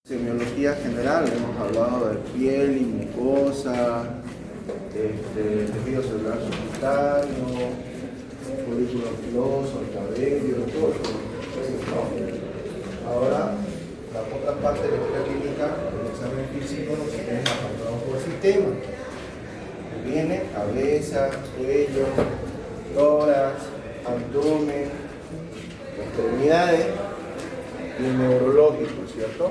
Semiología general, hemos hablado de piel y mucosa, tejido celular subcutáneo, folículo piloso, el cabello, todo eso, ¿no? Ahora, la otra parte de la historia clínica, el examen físico, nos tiene apartado por sistema. Viene cabeza, cuello, tórax, abdomen, extremidades y neurológico, ¿cierto?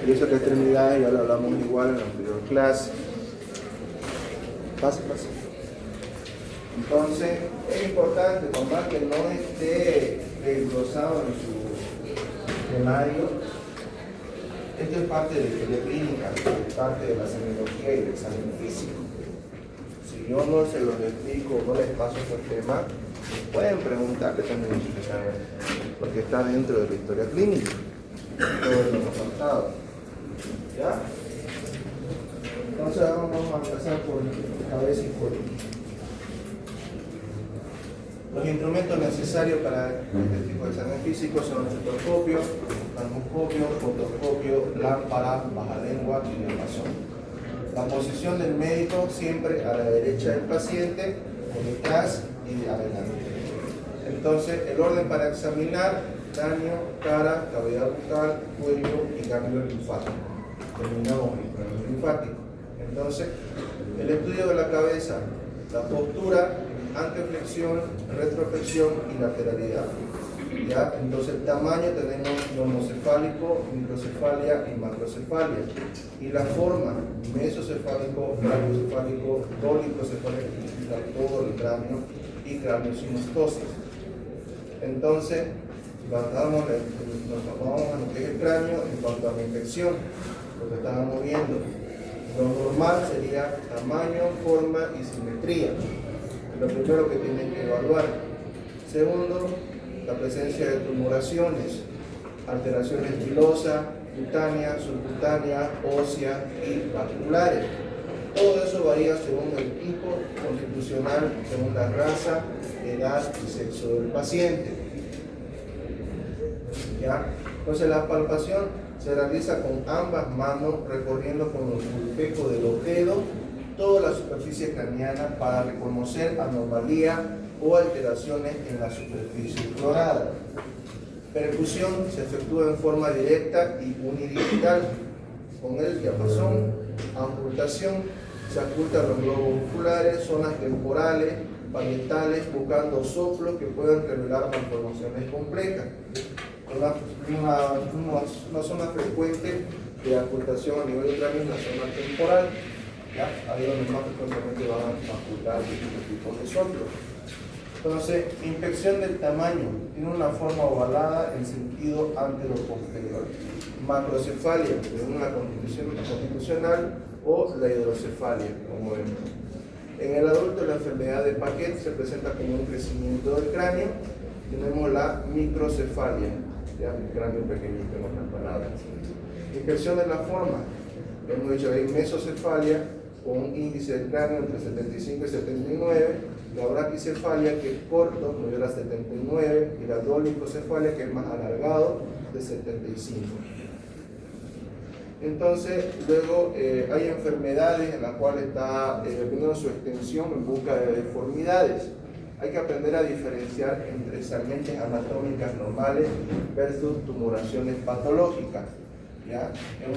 Y eso que extremidades ya lo hablamos igual en la anterior clase. Pase. Entonces, es importante, por más que no esté desglosado en su temario, esto es parte de la historia clínica, es parte de la semiología y del examen físico. Si yo no se los explico, no les paso este tema, pueden preguntarle también en su examen, porque está dentro de la historia clínica, todo lo hemos contado. ¿Ya? Entonces vamos a empezar por cabeza y cuello. Los instrumentos necesarios para este tipo de examen físico son el estetoscopio, laringoscopio, fotoscopio, lámpara, bajalengua y diapasón. La posición del médico siempre a la derecha del paciente, por detrás y adelante. Entonces, el orden para examinar: cráneo, cara, cavidad bucal, cuello y ganglio linfático. Terminamos el cráneo linfático. Entonces, el estudio de la cabeza, la postura, anteflexión, retroflexión y lateralidad. ¿Ya? Entonces, el tamaño tenemos nomocefálico, microcefalia y macrocefalia. Y la forma: mesocefálico, brachiocefálico, dolicocefálico, todo el cráneo y craniosinostosis. Entonces, nos vamos a lo que es el cráneo en cuanto a la infección, lo que estábamos viendo. Lo normal sería tamaño, forma y simetría. Lo primero que tienen que evaluar. Segundo, la presencia de tumoraciones, alteraciones pilosas, cutáneas, subcutáneas, óseas y vasculares. Todo eso varía según el tipo constitucional, según la raza, edad y sexo del paciente. ¿Ya? Entonces la palpación se realiza con ambas manos, recorriendo con el pulpejo de los dedos toda la superficie craneana para reconocer anomalía o alteraciones en la superficie explorada. Percusión se efectúa en forma directa y unidigital con el diapasón. Auscultación: se ocultan los globos oculares, zonas temporales, parietales, buscando soplos que puedan revelar malformaciones complejas. Una zona frecuente de ocultación a nivel del cráneo es la zona temporal. ¿Ya? Ahí es donde más frecuentemente van a ocultar este tipo de soplos. Entonces, inspección del tamaño: tiene una forma ovalada en sentido antero-posterior. Macrocefalia, de una constitucional, o la hidrocefalia, como vemos. En el adulto, la enfermedad de Paquet se presenta como un crecimiento del cráneo. Tenemos la microcefalia, ya el cráneo pequeñito, en otras palabras. Inspección de la forma: hemos dicho que hay mesocefalia, con un índice del cráneo entre 75 y 79, la braquicefalia, que es corto, mayor a 79, y la dolicocefalia, que es más alargado, de 75. Entonces, luego hay enfermedades en las cuales está dependiendo su extensión en busca de deformidades. Hay que aprender a diferenciar entre salientes anatómicas normales versus tumoraciones patológicas. ¿Ya?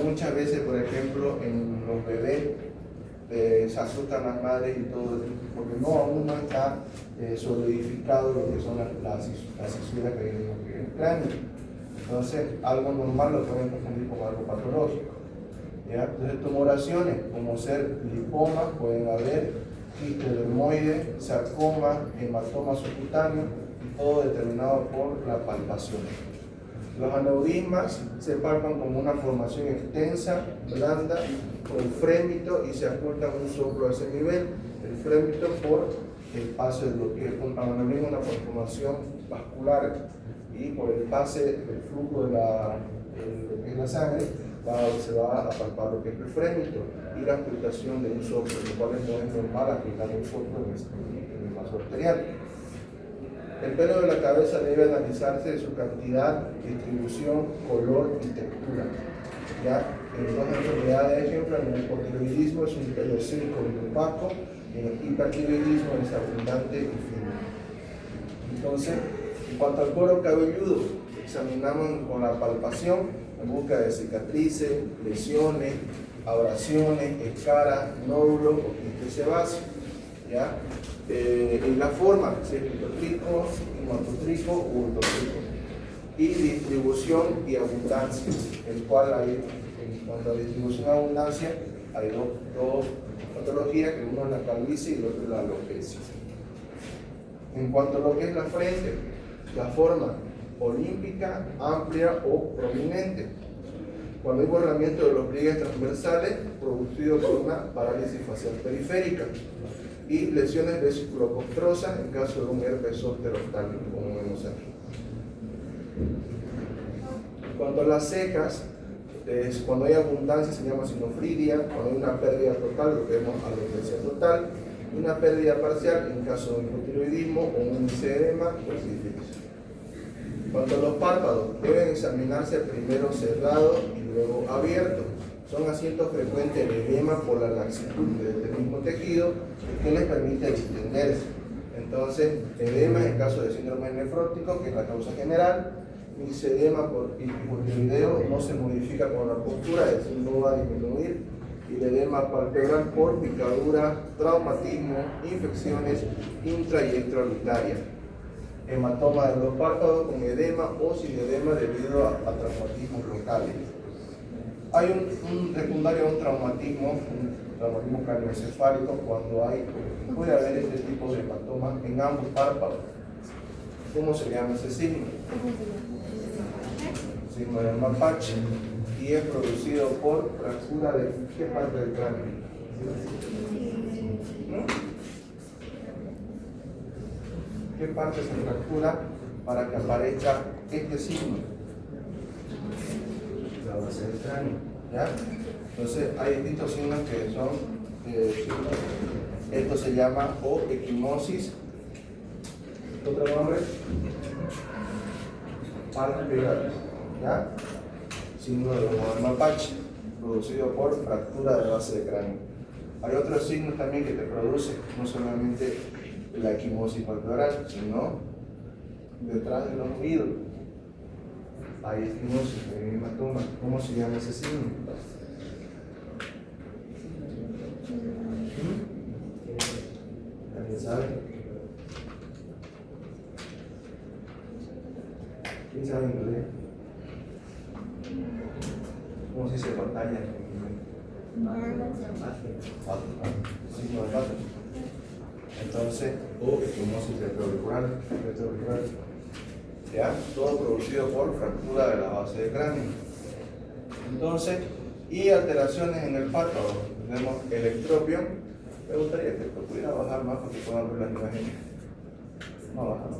Muchas veces, por ejemplo, en los bebés se asustan las madres y todo, porque aún no está solidificado lo que son las cisuras que hay en el cráneo. Entonces, algo normal lo pueden confundir con algo patológico. ¿Ya? Entonces, tumoraciones como ser lipomas pueden haber, histerodermoides, sarcomas, hematomas subcutáneos, y todo determinado por la palpación. Los aneurismas se palpan como una formación extensa, blanda, con frémito, y se oculta un soplo a ese nivel. El frémito por el paso de lo que es un aneurisma, una formación vascular, y por el pase del flujo de lo que es la sangre se va a palpar lo que es el frémito y la ocultación de un soplo, lo cual no es normal aplicar un soplo en el vaso arterial. El pelo de la cabeza debe analizarse de su cantidad, distribución, color y textura. ¿ya? En dos enfermedades de ejemplo, en el hipotiroidismo es un pelo seco y opaco, en el hipertiroidismo es abundante y fino. Entonces, en cuanto al cuero cabelludo, examinamos con la palpación en busca de cicatrices, lesiones, abrasiones, escaras, nódulos o quistes sebáceos, ¿ya? En la forma, si es litotrico, hematotrico u ortotrico. Y distribución y abundancia, el cual hay, en cuanto a distribución y abundancia, hay dos patologías, que uno es la calvicie y el otro es la alopecia. En cuanto a lo que es la frente, la forma olímpica, amplia o prominente. Cuando hay borramiento de los pliegues transversales producido por una parálisis facial periférica y lesiones vesículo-costrosas en caso de un herpes zóster oftálmico, como vemos aquí. En cuanto a las cejas, cuando hay abundancia se llama sinofridia, cuando hay una pérdida total, lo que vemos alopecia total, y una pérdida parcial en caso de hipotiroidismo o un edema o sífilis. En cuanto a los párpados, deben examinarse primero cerrados y luego abiertos. Son asientos frecuentes de edema por la laxitud del mismo tejido que les permite distenderse. Entonces, edema en caso de síndrome nefrótico, que es la causa general, y edema por hipotiroideo no se modifica con la postura, es decir, no va a disminuir, y el edema palpebral por picadura, traumatismo, infecciones intra y extraorbitarias. Hematoma de los párpados con edema o sin edema debido a traumatismos locales. Hay un secundario a un traumatismo cranioencefálico cuando puede haber este tipo de hematoma en ambos párpados. ¿Cómo se llama ese signo? Signo del mapache, y es producido por fractura de ¿qué parte del cráneo? ¿Qué parte se fractura para que aparezca este signo? La base del cráneo, ¿ya? Entonces hay distintos signos que son esto se llama o equimosis. ¿Otro nombre? Palpebral, ¿ya? Signo de mapache, producido por fractura de base de cráneo. Hay otros signos también que te produce, no solamente la equimosis palpebral, sino detrás de los oídos. Hay equimosis, hay hematoma. ¿Cómo se llama ese signo? ¿Alguien sabe? ¿Quién sabe inglés? ¿Cómo se dice pantalla? Signo de Batten. Entonces, o equimosis retroauricular, ¿ya? Todo producido por fractura de la base del cráneo. Entonces, y alteraciones en el párpado. Tenemos el estropio. Me gustaría que esto pudiera bajar más para que puedan ver las imágenes. No baja, ¿no?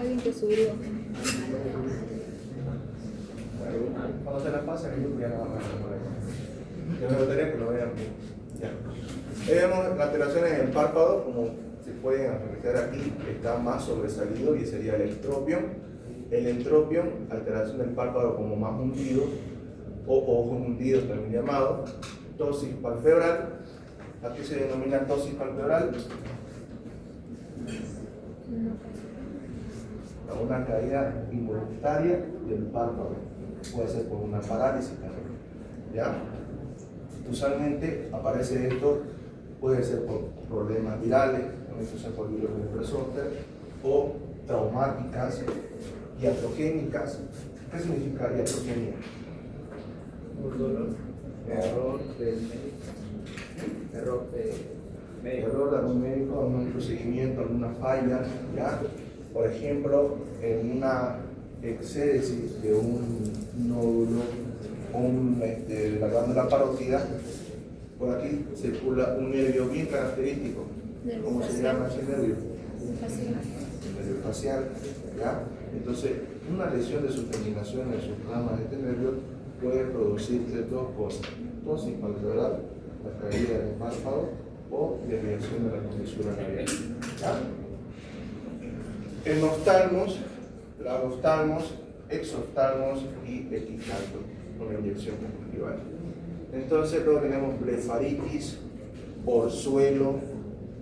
Alguien que subió. Bueno, cuando se las pase, el grupo ya no va a bajar por ahí. Yo me gustaría que lo vean bien. Ya. Ahí vemos las alteraciones en el párpado, como se pueden apreciar aquí, está más sobresalido y sería el estropio. El entropio, alteración del párpado como más hundido, o ojos hundidos también llamado. Tosis palpebral, aquí se denomina tosis palpebral. Una caída involuntaria del párpado, puede ser por una parálisis también, ¿ya? Usualmente aparece esto, puede ser por problemas virales, puede ser por virus del herpes zóster, o traumáticas, iatrogénicas. ¿Qué significa iatrogenia? Un dolor, error del médico, Error de algún médico, algún procedimiento, alguna falla, ¿ya? Por ejemplo, en una exéresis de un nódulo o de la glándula parótida, por aquí circula un nervio bien característico. ¿Cómo se llama ese nervio? El nervio facial, ¿ya? Entonces, una lesión de sus terminaciones, de sus ramas de este nervio, puede producirse dos cosas: tosis palpebral, la caída del párpado, o desviación de la comisura labial, ¿ya? Enoftalmos, lagoftalmos, exoftalmos y epicardo. con la inyección conjuntival. Entonces luego tenemos blefaritis, orzuelo,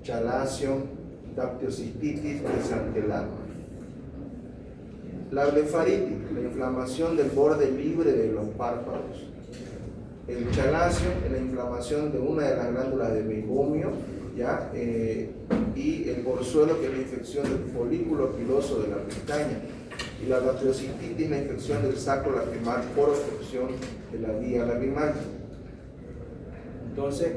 chalación, dactiocistitis, mesantelano. La blefaritis, la inflamación del borde libre de los párpados. El chalacio es la inflamación de una de las glándulas de meiomio, ¿ya? Y el orzuelo, que es la infección del folículo piloso de la pestaña. Y la dactiocistitis es la infección del saco lacrimal por obstrucción de la vía lacrimal. Entonces,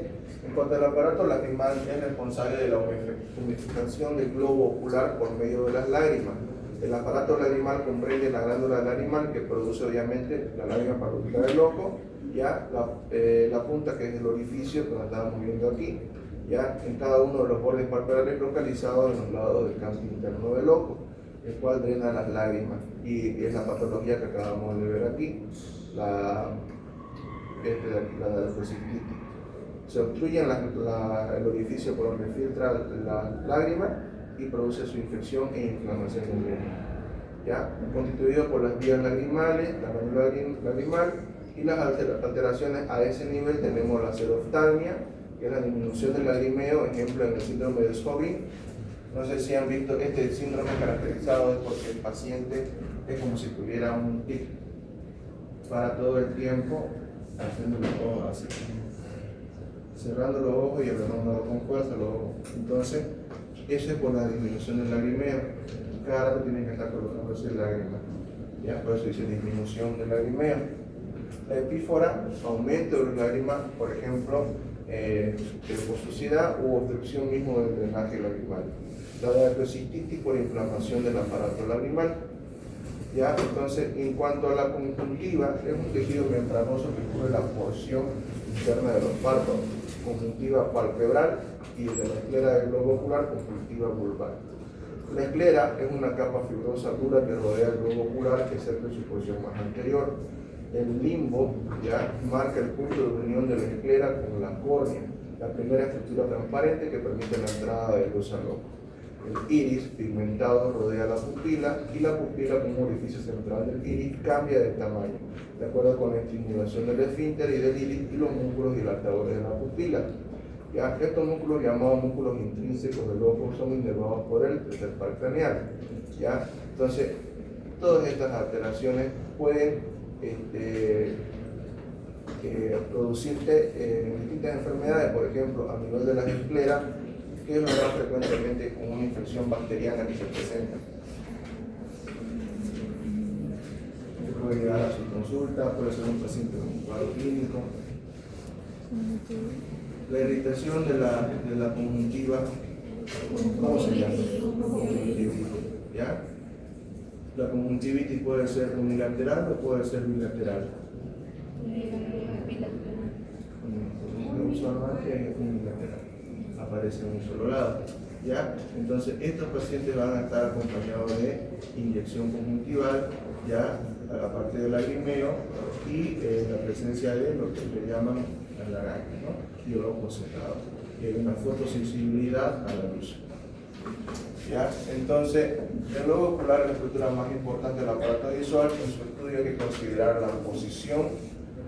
en cuanto al aparato lacrimal, es responsable de la humidificación del globo ocular por medio de las lágrimas. El aparato lagrimal comprende la glándula lagrimal, que produce obviamente la lágrima para ubicar el ojo, ya la punta, que es el orificio que estábamos viendo aquí, ya en cada uno de los bordes palpebrares localizados en los lados del canto interno del ojo, el cual drena las lágrimas, y es la patología que acabamos de ver aquí, la dactiocistitis. Se obstruye el orificio por donde filtra la lágrima y produce su infección e inflamación del mismo. ¿Ya? Constituido por las vías lagrimales, la glándula lagrimal, y las alteraciones a ese nivel tenemos la xeroftalmia, que es la disminución del lagrimeo, ejemplo en el síndrome de Scogin. No sé si han visto este síndrome caracterizado porque el paciente es como si tuviera un tic, para todo el tiempo haciendo los ojos así, cerrando los ojos y apretando con fuerza los ojos. Entonces, eso es por la disminución del lagrimeo. Cada rato tienen que estar colocándose lágrimas. ¿Ya? Por eso dice disminución del lagrimeo. La epífora, aumento de las lágrimas, por ejemplo, leucosuciedad u obstrucción mismo del drenaje lagrimal. La dactiocistitis por inflamación del aparato lagrimal. ¿Ya? Entonces, en cuanto a la conjuntiva, es un tejido membranoso que cubre la porción interna de los párpados, conjuntiva palpebral, y de la esclera del globo ocular, conjuntiva vulvar. La esclera es una capa fibrosa dura que rodea el globo ocular, que cerca de su posición más anterior. El limbo ya marca el punto de unión de la esclera con la córnea, la primera estructura transparente que permite la entrada de luz al ojo. El iris pigmentado rodea la pupila, y la pupila, como orificio central del iris, cambia de tamaño, de acuerdo con la estimulación del esfínter y del iris y los músculos dilatadores de la pupila. ¿Ya? Estos músculos, llamados músculos intrínsecos del ojo, son inervados por el tercer par craneal. ¿Ya? Entonces, todas estas alteraciones pueden producirte distintas enfermedades, por ejemplo, a nivel de las escleras, que es lo más frecuentemente con una infección bacteriana que se presenta. Usted puede llegar a su consulta, puede ser un paciente con un cuadro clínico. La irritación de la conjuntiva, ¿cómo se llama? Conjuntivitis. ¿Ya? La conjuntivitis puede ser unilateral o puede ser bilateral. Usualmente es unilateral, aparece en un solo lado. ¿Ya? Entonces, estos pacientes van a estar acompañados de inyección conjuntival, ya aparte del lagrimeo, y la presencia de lo que le llaman la lagaña, ¿no? Y el ojo cerrado, que es una fotosensibilidad a la luz. ¿Ya? Entonces, el globo ocular es la estructura más importante del aparato visual. En su estudio hay que considerar la posición,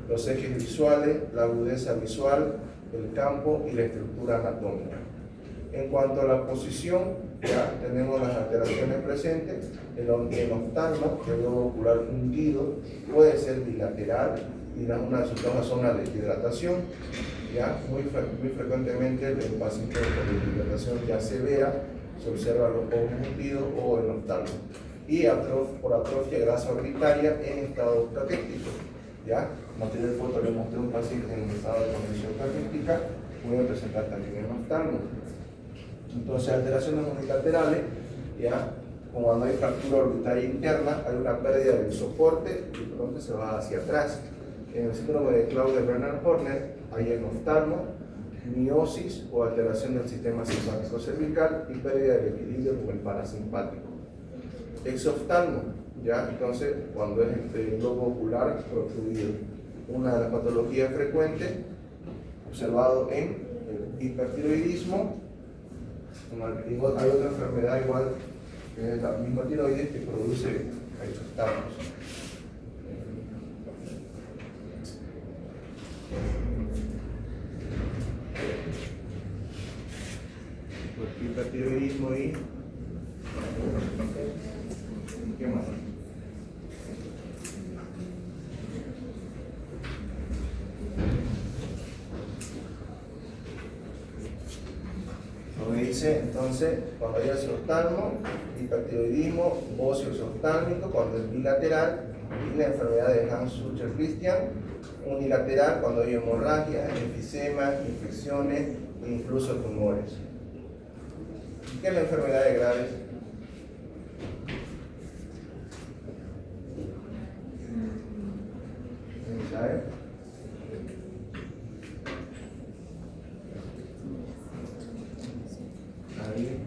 los ejes visuales, la agudeza visual, el campo y la estructura anatómica. En cuanto a la posición, ya tenemos las alteraciones presentes. El oftalmo, que es el globo ocular hundido, puede ser bilateral, y una de sus causas son la deshidratación. ¿Ya? Muy frecuentemente el paciente con deshidratación ya severa se observa los ojos hundidos o el oftalmo. Y por atrofia grasa orbitaria en estado caquético. ¿Ya? Material foto le mostré a un paciente en estado de condición caquética, puede presentar también el oftalmo. Entonces, alteraciones unilaterales, ¿ya? Como cuando hay fractura orbitaria interna, hay una pérdida del soporte y pronto se va hacia atrás. En el síndrome de Claude-Bernard-Horner hay enoftalmo, miosis o alteración del sistema simpático cervical y pérdida del equilibrio con el parasimpático. Exoftalmo, ¿ya? Entonces, cuando es el globo ocular obstruido. Una de las patologías frecuentes observado en el hipertiroidismo. Hay otra enfermedad igual, que es la misma tiroides, que produce exoftalmos. hipertiroidismo y ¿qué más? Donde dice entonces cuando hay oftalmo, hipertiroidismo, bocio oftálmico, cuando es bilateral, y la enfermedad de Hans-Sucher-Christian, unilateral cuando hay hemorragia, enfisema, infecciones e incluso tumores. ¿Qué es la enfermedad de Graves? ¿Sabe? Ahí.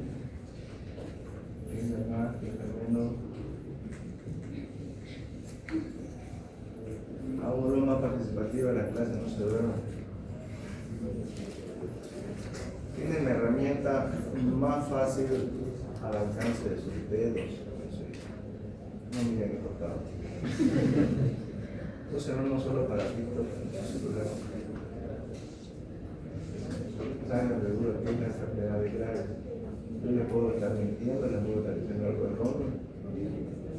Piensa más, piensa menos. Hago lo más participativa en la clase, no se duerma. Tienen la herramienta más fácil al alcance de sus dedos. No miren el costado. Entonces no solo para TikTok, su celular. Saben lo seguro que es la enfermedad de Graves. Yo les puedo estar mintiendo, les puedo estar diciendo algo erróneo.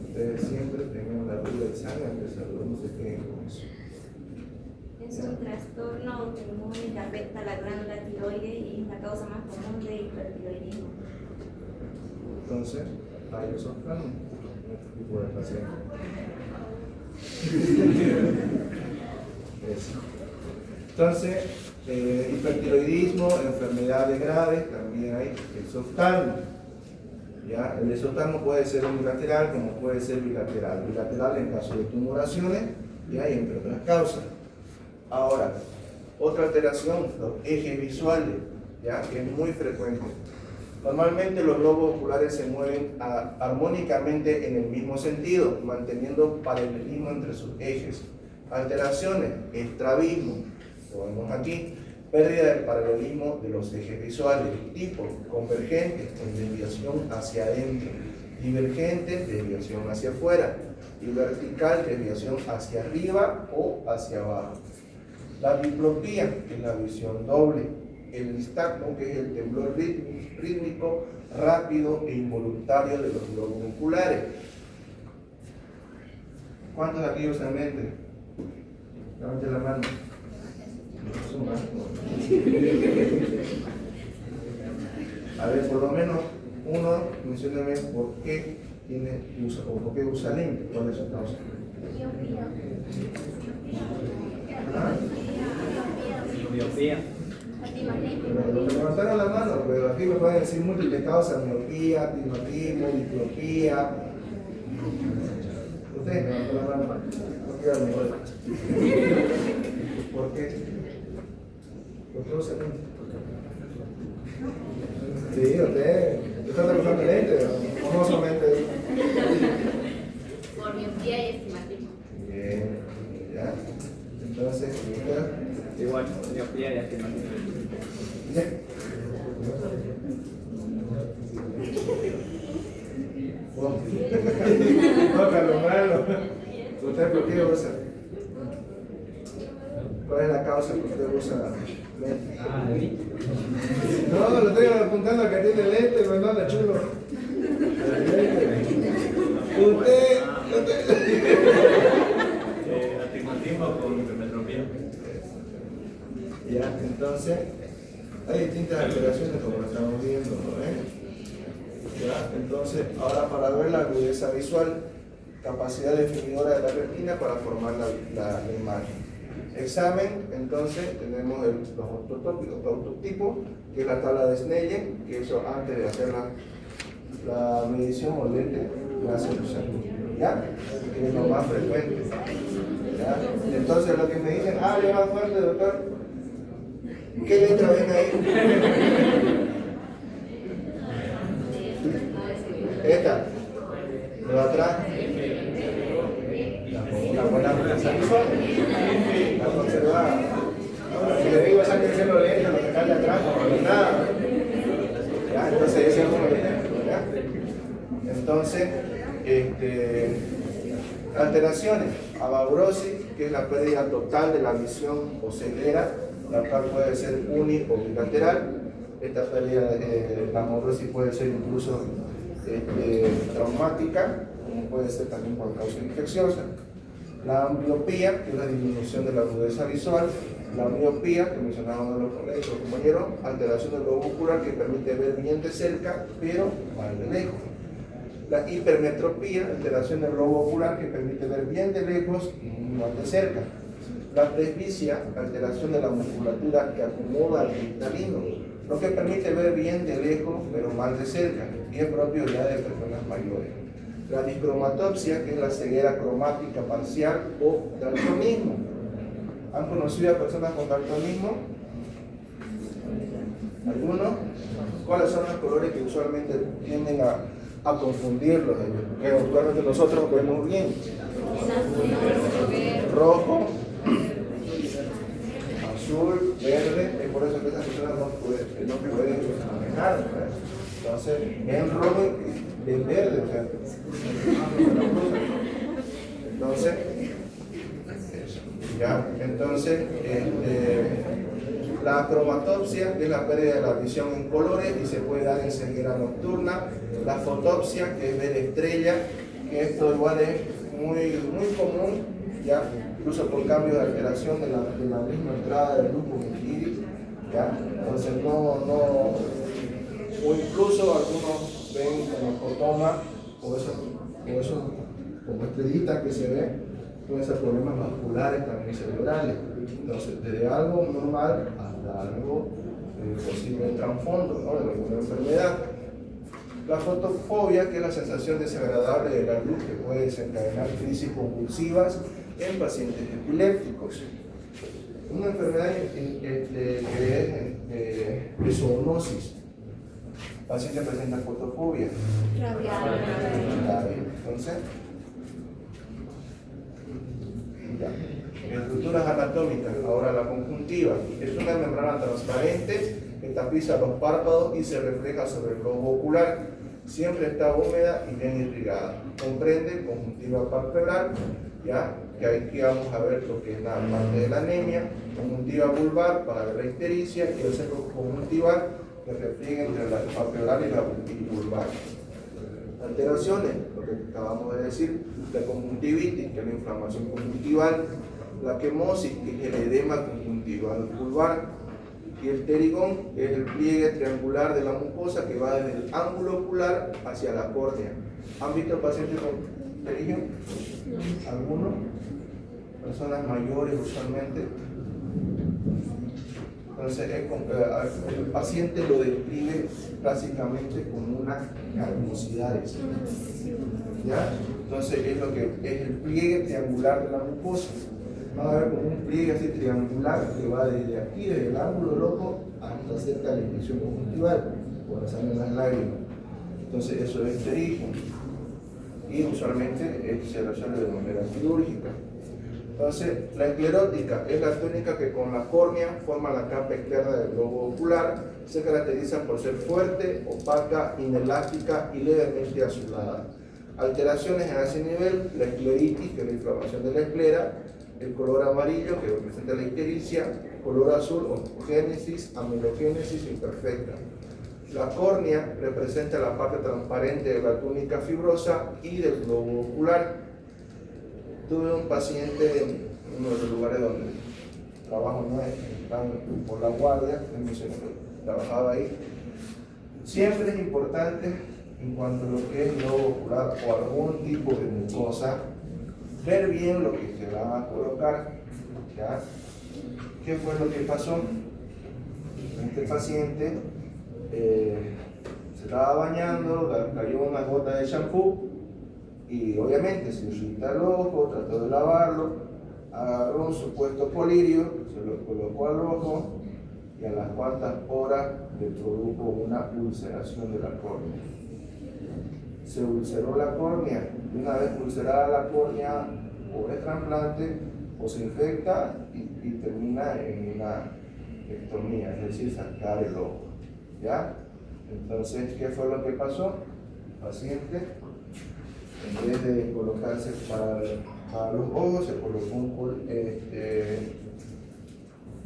Ustedes siempre tengan la duda y saben que no se queden con eso. Es un trastorno autoinmune que afecta a la glándula tiroides y es la causa más común de hipertiroidismo. Entonces, hay los oftalmos, este tipo de pacientes. Eso. Entonces, hipertiroidismo, enfermedades graves, también hay exoftalmo. ¿Ya? El exoftalmo puede ser unilateral como puede ser bilateral. Bilateral en caso de tumoraciones y hay entre otras causas. Ahora, otra alteración, los ejes visuales, ¿ya? Que es muy frecuente. Normalmente los globos oculares se mueven armónicamente en el mismo sentido, manteniendo paralelismo entre sus ejes. Alteraciones, estrabismo, lo vemos aquí, pérdida del paralelismo de los ejes visuales, tipo convergente, en desviación hacia adentro, divergente, desviación hacia afuera, y vertical, desviación hacia arriba o hacia abajo. La diplopía, que es la visión doble, el nistagmo, que es el temblor rítmico, rápido e involuntario de los globos oculares. ¿Cuántos aquí usan mente? Levante la mano. A ver, por lo menos uno, mencióname por qué usa o por qué usa lente. ¿Cuál es su causa? ¿Ah? Miopía. Pero me levantaron la mano, pero aquí me pueden decir múltiples causas: miopía, astigmatismo, diplopía. Ustedes levantan la mano. ¿Por qué mejor? ¿Por qué? ¿Por qué usan lente? Sí, usted está usando lente o no solamente. Por miopía y estigmatismo. Bien, ya. Entonces, ¿usted? Igual, miopía y astigmatismo. Ya. No, Carlos Malo. ¿Usted por qué usa? ¿Cuál es la causa por qué usa lente? No, lo estoy apuntando a que tiene lente, pero no, chulo. Usted. Astigmatismo con hipermetropía. Ya, entonces, hay distintas alteraciones como lo estamos viendo, ¿no? Ya, entonces, ahora para ver la agudeza visual, capacidad definidora de la retina para formar la imagen. Examen, entonces, tenemos los autotipos, que es la tabla de Snellen, que eso antes de hacer la medición o lente, la hace usar. ¿Ya? Que es lo más frecuente. ¿Ya? Entonces, lo que me dicen, le va fuerte, doctor. ¿Qué letra ven ahí? Esta. Lo de atrás. La buena visual. La conservada. Ahora, si le digo sáquense los lentes, lo que está de atrás, no hay nada. ¿Ya? Entonces, ese es como el ejemplo. ¿Ya? Entonces, alteraciones. Abaurosis, que es la pérdida total de la visión o ceguera, la cual puede ser uni o bilateral. Esta pérdida, la amaurosis puede ser incluso traumática, como puede ser también por causa infecciosa. La ambliopía, que es la disminución de la agudeza visual. La miopía, que mencionaba uno de los compañeros, alteración del globo ocular que permite ver bien de cerca, pero mal de lejos. La hipermetropía, alteración del globo ocular que permite ver bien de lejos y mal de cerca. La presbicia, alteración de la musculatura que acomoda al cristalino, lo que permite ver bien de lejos, pero mal de cerca, y es propio ya de personas mayores. La discromatopsia, que es la ceguera cromática parcial o daltonismo. ¿Han conocido a personas con daltonismo? ¿Algunos? ¿Cuáles son los colores que usualmente tienden a confundirlos? Que usualmente nosotros vemos bien. Rojo, azul, verde, es por eso que esas personas no pueden manejar, ¿verdad? Entonces, en rojo y en verde, o sea, entonces, ya, entonces, la cromatopsia es la pérdida de la visión en colores y se puede dar en ceguera nocturna. La fotopsia, que es ver estrellas, que esto igual es muy común, ya, incluso por cambio de alteración de la misma entrada de luz con el iris, ya, entonces o incluso algunos ven como fotoma o eso como estrellitas que se ven, pueden ser problemas vasculares también cerebrales. Entonces, desde algo normal hasta algo posible trasfondo, ¿no?, de alguna enfermedad. La fotofobia, que es la sensación desagradable de la luz que puede desencadenar crisis convulsivas en pacientes epilépticos. Una enfermedad que es zoonosis. El paciente presenta fotofobia. Entonces, estructuras anatómicas. Ahora, la conjuntiva es una membrana transparente que tapiza los párpados y se refleja sobre el globo ocular. Siempre está húmeda y bien irrigada. Comprende conjuntiva palpebral, ya que aquí vamos a ver lo que es la parte de la anemia, conjuntiva vulvar para ver la ictericia y el cerco conjuntival que repliega entre la palpebral y la vulvar. Alteraciones, lo que acabamos de decir, la conjuntivitis, que es la inflamación conjuntival, la quemosis, que es el edema conjuntival vulvar, y el pterigón, que es el pliegue triangular de la mucosa que va desde el ángulo ocular hacia la córnea. ¿Han visto pacientes con pterigón? ¿Algunos? Personas mayores usualmente. Entonces, el paciente lo describe básicamente como unas carnosidades. ¿Ya? Entonces, es lo que es el pliegue triangular de la mucosa. Van a ver como un pliegue así triangular que va desde aquí, desde el ángulo del ojo, hasta cerca de la inyección conjuntival, cuando salen las lágrimas. Entonces, eso es pterigón. Y usualmente se resuelve de manera quirúrgica. Entonces, la esclerótica es la tónica que con la córnea forma la capa externa del globo ocular. Se caracteriza por ser fuerte, opaca, inelástica y levemente azulada. Alteraciones en ese nivel, la escleritis, que es la inflamación de la esclera, el color amarillo, que representa la ictericia, color azul, oncogénesis, amelogénesis imperfecta. La córnea representa la parte transparente de la túnica fibrosa y del globo ocular. Tuve un paciente en uno de los lugares donde trabajo, ¿no?, están por la guardia, trabajaba ahí. Siempre es importante, en cuanto a lo que es globo ocular o algún tipo de mucosa, ver bien lo que se va a colocar, ¿ya? ¿Qué fue lo que pasó? Este paciente se estaba bañando, cayó una gota de shampoo y obviamente se irrita el ojo, trató de lavarlo, agarró un supuesto colirio, se lo colocó al ojo y a las cuantas horas le produjo una ulceración de la córnea. Se ulceró la córnea, y una vez ulcerada la córnea, o es trasplante o se infecta y termina en una ectomía, es decir, sacar el ojo, ¿ya? Entonces, ¿qué fue lo que pasó? El paciente, en vez de colocarse para los ojos, se colocó un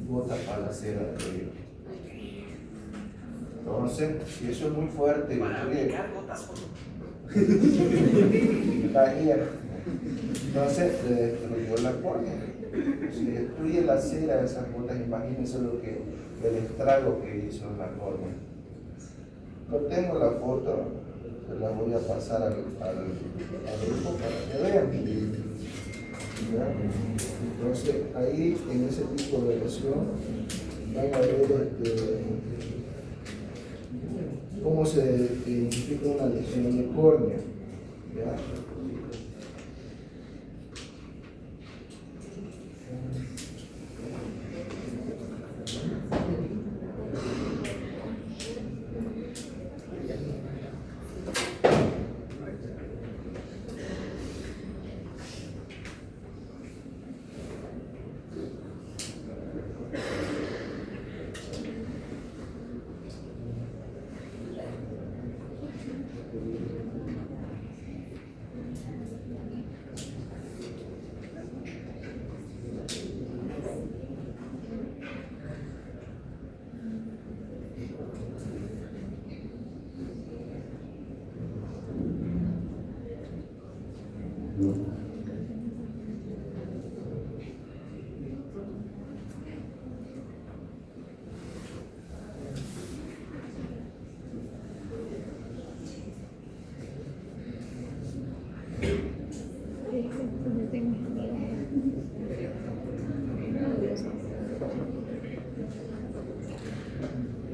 gota para la cera de río. Entonces, si eso es muy fuerte, caía. Entonces, le destruyó la córnea. Si destruye la cera de esas gotas, imagínense el estrago que hizo en la córnea. No tengo la foto, se la voy a pasar al grupo para que vean. ¿Ya? Entonces, ahí en ese tipo de lesión van a ver cómo se identifica una lesión de córnea. ¿Ya?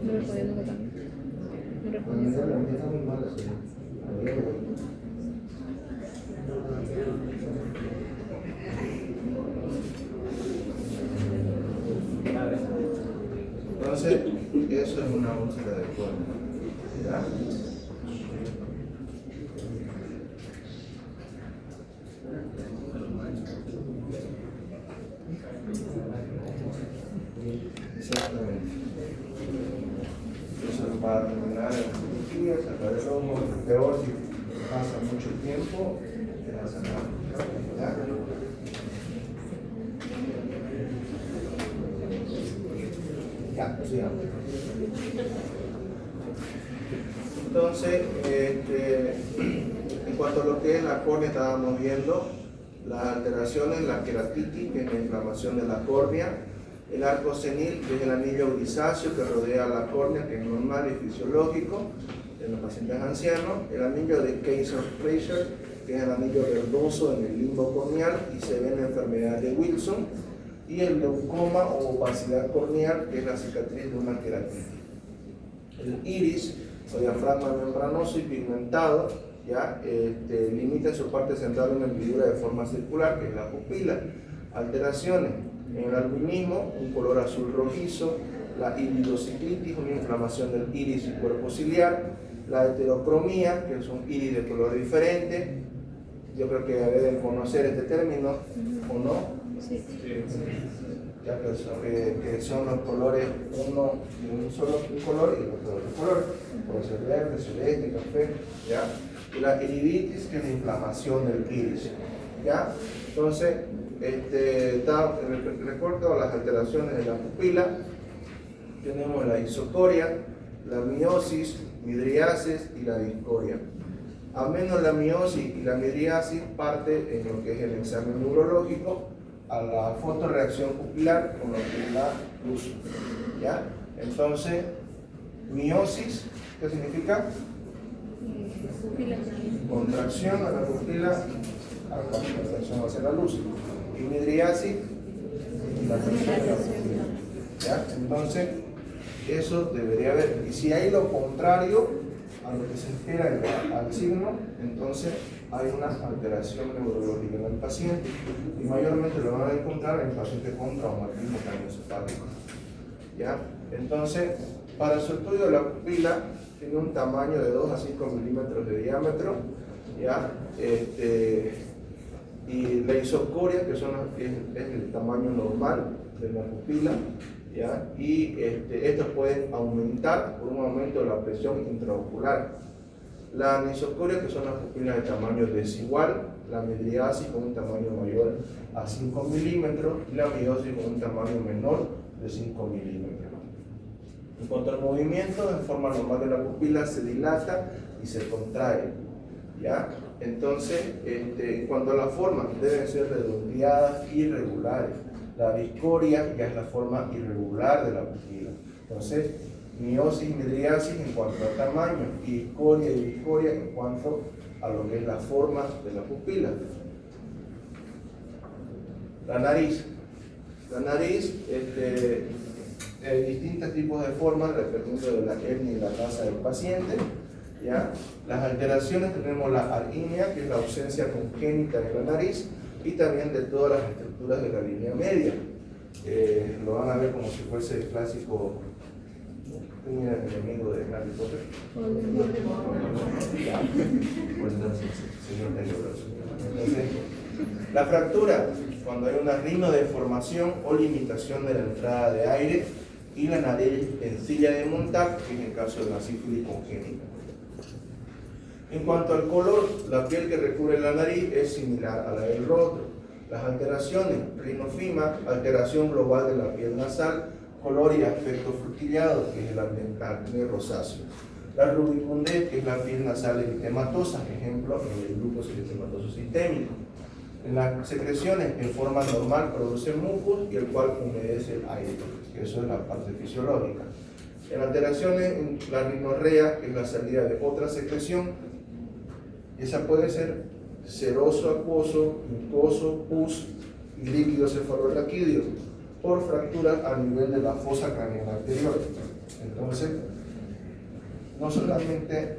No respondiendo acá. No respondiendo. Está muy mal eso. Entonces, eso es una úlcera de córnea. ¿Ya? Exactamente. Entonces, para terminar en cirugía, sacar el ojo, peor si pasa mucho tiempo, te vas a sacar. ¿Ya? Ya, sigamos. Entonces, en cuanto a lo que es la córnea, estábamos viendo las alteraciones, la queratitis, que es la inflamación de la córnea, el arco senil, que es el anillo grisáceo que rodea la córnea, que es normal y fisiológico en los pacientes ancianos, el anillo de Kaiser-Fraser, que es el anillo verdoso en el limbo corneal y se ve en la enfermedad de Wilson, y el leucoma o opacidad corneal, que es la cicatriz de una queratitis. El iris o diafragma membranoso y pigmentado, ya limita su parte central una hendidura de forma circular, que es la pupila. Alteraciones en el albinismo, un color azul rojizo, la iridociclitis, una inflamación del iris y cuerpo ciliar, la heterocromía, que es un iris de color diferente. Yo creo que deben conocer este término, ¿o no? Sí. Ya que son los colores, uno de un solo color y el otro de otro color, puede ser verde, celeste, café, ¿ya? Y la iriditis, que es la inflamación del iris, ¿ya? Entonces, recuerdo las alteraciones de la pupila, tenemos la isocoria, la miosis, midriasis y la discoria. A menos la miosis y la midriasis parte en lo que es el examen neurológico a la fotorreacción pupilar con lo que es la luz, ¿ya? Entonces, miosis, ¿qué significa? Contracción a la pupila, contracción hacia la luz. Y midriasis, ¿ya? Entonces, eso debería haber. Y si hay lo contrario a lo que se espera al signo, entonces hay una alteración neurológica en el paciente y mayormente lo van a encontrar en pacientes con traumatismo craneoencefálico. ¿Ya? Entonces, para su estudio la pupila tiene un tamaño de 2 a 5 milímetros de diámetro, ¿ya? Y la isocoria, que es el tamaño normal de la pupila, ¿ya? Y estos pueden aumentar por un aumento de la presión intraocular. La anisocoria, que son las pupilas de tamaño desigual, la midriasis con un tamaño mayor a 5 milímetros y la miosis con un tamaño menor de 5 milímetros. En cuanto al movimiento, en forma normal de la pupila se dilata y se contrae, ¿ya? Entonces, en cuanto a la forma, deben ser redondeadas y regulares. La discoria ya es la forma irregular de la pupila. Entonces, miosis y midriasis en cuanto al tamaño, y discoria y discoria en cuanto a lo que es la forma de la pupila. La nariz. La nariz, hay distintos tipos de formas dependiendo de la etnia y la raza del paciente, ¿ya? Las alteraciones tenemos la arritmia, que es la ausencia congénita de la nariz, y también de todas las estructuras de la línea media. Lo van a ver como si fuese el clásico enemigo de Harry Potter. Entonces, la fractura, cuando hay una rinodeformación o limitación de la entrada de aire, y la nariz en silla de montar, que es el caso de la sífilis congénita. En cuanto al color, la piel que recubre la nariz es similar a la del rostro. Las alteraciones, rinofima, alteración global de la piel nasal, color y aspecto frutillado, que es el acné rosáceo. La rubicundez, que es la piel nasal eritematosa, ejemplo, el glucos eritematoso sistémico. En las secreciones, en forma normal, produce mucus y el cual humedece el aire, que eso es la parte fisiológica. En alteraciones, en la rinorrea, que es la salida de otra secreción, esa puede ser seroso acuoso, mucoso, pus y líquido cefalorraquídeo por fracturas a nivel de la fosa craneal anterior. Entonces, no solamente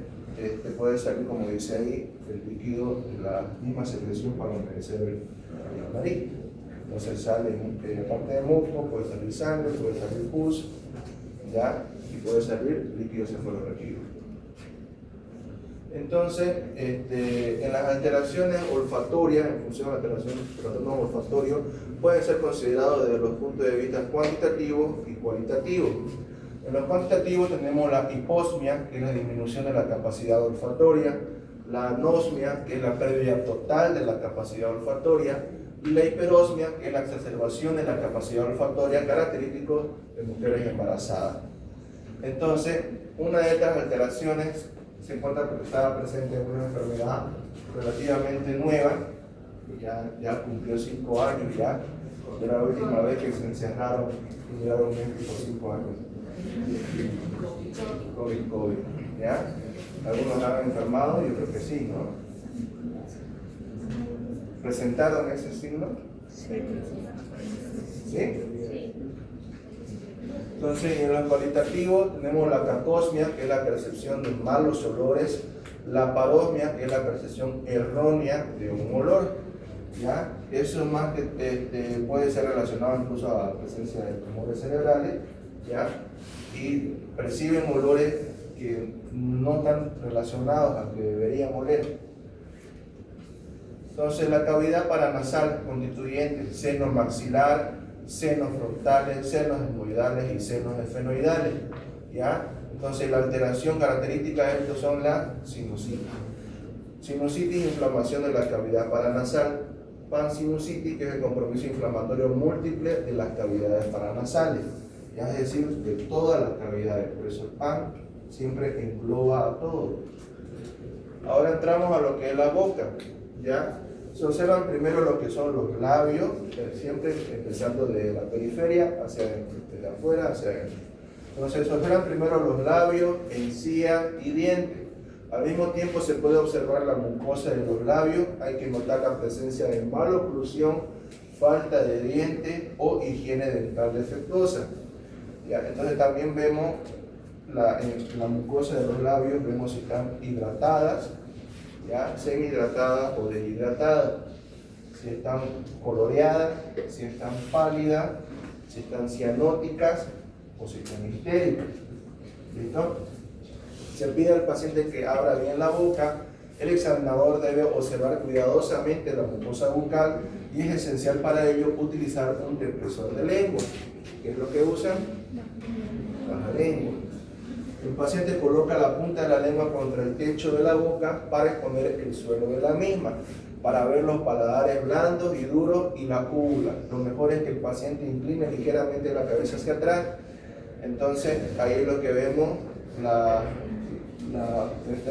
puede salir, como dice ahí, el líquido de la misma secreción para humedecer la nariz. Entonces sale, aparte de muco, puede salir sangre, puede salir pus, ¿ya? Y puede salir líquido cefalorraquídeo. Entonces, en las alteraciones olfatorias, en función de la alteración del trastorno olfatorio, pueden ser considerados desde los puntos de vista cuantitativos y cualitativos. En los cuantitativos tenemos la hiposmia, que es la disminución de la capacidad olfatoria, la anosmia, que es la pérdida total de la capacidad olfatoria, y la hiperosmia, que es la exacerbación de la capacidad olfatoria, característico de mujeres embarazadas. Entonces, una de estas alteraciones se encuentra estaba presente en una enfermedad relativamente nueva, que ya cumplió 5 años ya, era la última vez que se encerraron y miraron gente por 5 años. COVID, ¿ya? Algunos han enfermado, yo creo que sí, ¿no? ¿Presentaron ese signo? Sí. ¿Sí? Entonces, en lo cualitativo tenemos la catosmia, que es la percepción de malos olores, la parosmia, que es la percepción errónea de un olor, ¿ya? Eso es más que puede ser relacionado incluso a la presencia de tumores cerebrales, ¿ya? Y perciben olores que no están relacionados a que deberían oler. Entonces, la cavidad paranasal constituyente, seno maxilar, senos frontales, senos etmoidales y senos esfenoidales, ¿ya? Entonces, la alteración característica de estos son la sinusitis. Sinusitis, inflamación de la cavidad paranasal. Pansinusitis, que es el compromiso inflamatorio múltiple de las cavidades paranasales, ¿ya? Es decir, de todas las cavidades. Por eso el pan siempre engloba a todo. Ahora entramos a lo que es la boca, ¿ya? Se observan primero lo que son los labios, siempre empezando de la periferia hacia adentro, de afuera hacia adentro. Entonces se observan primero los labios, encía y dientes. Al mismo tiempo se puede observar la mucosa de los labios, hay que notar la presencia de maloclusión, falta de diente o higiene dental defectuosa. ¿Ya? Entonces también vemos en la mucosa de los labios, vemos si están hidratadas, ¿ya? Semi-hidratadas o deshidratadas, si están coloreadas, si están pálidas, si están cianóticas o si están histéricas. ¿Listo? Se pide al paciente que abra bien la boca. El examinador debe observar cuidadosamente la mucosa bucal y es esencial para ello utilizar un depresor de lengua. ¿Qué es lo que usan? La lengua. El paciente coloca la punta de la lengua contra el techo de la boca para exponer el suelo de la misma, para ver los paladares blandos y duros y la úvula. Lo mejor es que el paciente incline ligeramente la cabeza hacia atrás Entonces, ahí es lo que vemos, esta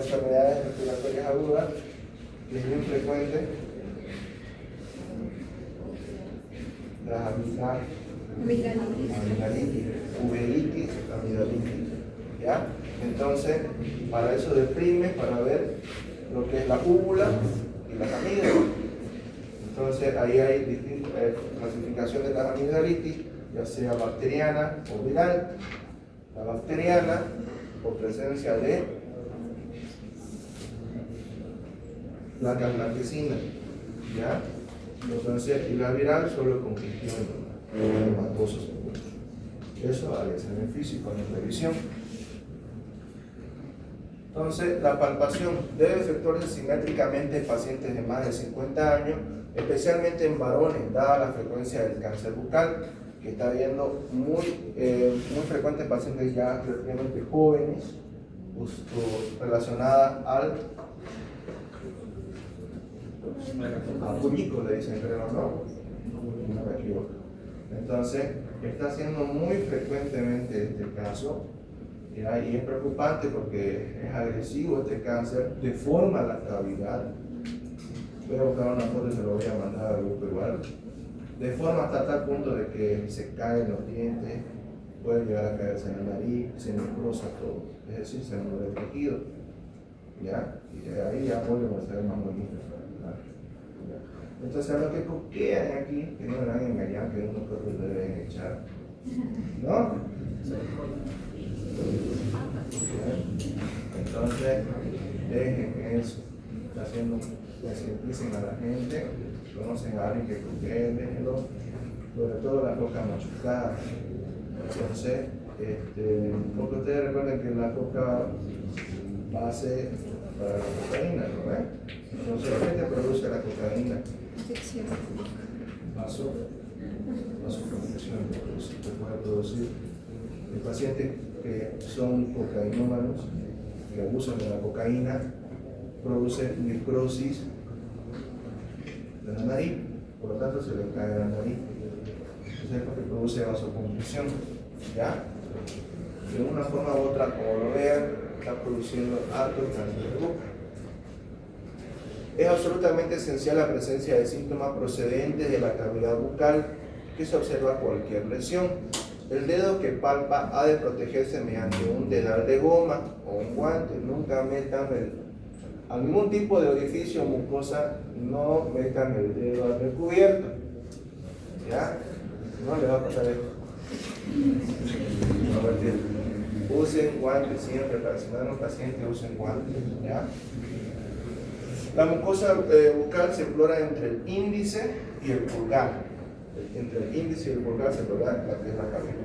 enfermedades respiratorias agudas, que es muy frecuente, las amigdalitis, uveitis, amigdalitis, ¿ya? Entonces, para eso deprime, para ver lo que es la úvula y las amígdalas. Entonces, ahí hay distintas clasificaciones de las amigdalitis, ya sea bacteriana o viral. La bacteriana, por presencia de placas blanquecinas, ¿ya? Entonces, y la viral solo con gestión hematosos. Eso al examen físico, en la revisión. Entonces, la palpación debe efectuarse simétricamente en pacientes de más de 50 años, especialmente en varones, dada la frecuencia del cáncer bucal, que está habiendo muy frecuente en pacientes ya relativamente jóvenes, relacionada al puñico, le dicen, creo, ¿no? No me equivoco. Entonces, está haciendo muy frecuentemente este caso, ¿ya? Y es preocupante porque es agresivo este cáncer, deforma la cavidad. Voy a buscar una foto y se lo voy a mandar al grupo igual. Deforma hasta tal punto de que se caen los dientes, puede llegar a caerse en la nariz, se necrosa todo, es decir, se muere el tejido, ¿ya? Y de ahí ya vuelven a ser más bonitos. Entonces, a los que coquean aquí, que no me van a engañar, que unos perros le deben echar, ¿no? Entonces, dejen eso, está haciendo, concienticen a la gente, conocen a alguien que coquee, déjenlo, sobre todo la coca machucada. Entonces, porque ustedes recuerden que la coca base para la cocaína, ¿no ven? Entonces, ¿qué te produce la cocaína? Vasoconstricción, se puede producir. Los pacientes que son cocainómanos, que abusan de la cocaína, producen necrosis de la nariz, por lo tanto se le cae la nariz. Eso es lo que produce vasoconstricción, ¿ya? De una forma u otra, como lo vean, está produciendo alto cáncer de boca. Es absolutamente esencial la presencia de síntomas procedentes de la cavidad bucal que se observa cualquier lesión. El dedo que palpa ha de protegerse mediante un dedal de goma o un guante. Nunca metan algún tipo de orificio o mucosa, no metan el dedo al recubierto. ¿Ya? No le va a pasar esto. Usen guantes siempre, para si no dan un paciente, usen guantes. ¿Ya? La mucosa bucal se explora entre el índice y el pulgar. Entre el índice y el pulgar se explora la que es la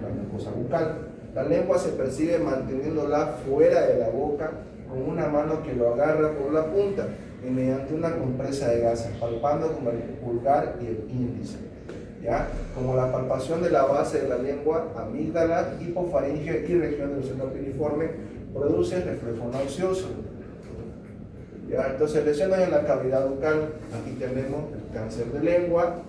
mucosa bucal. La lengua se percibe manteniéndola fuera de la boca con una mano que lo agarra por la punta y mediante una compresa de gases, palpando con el pulgar y el índice. ¿Ya? Como la palpación de la base de la lengua, amígdala, hipofaringe y región del seno piriforme produce reflejo nauseoso. ¿Ya? Entonces, lesiones en la cavidad bucal, aquí tenemos el cáncer de lengua,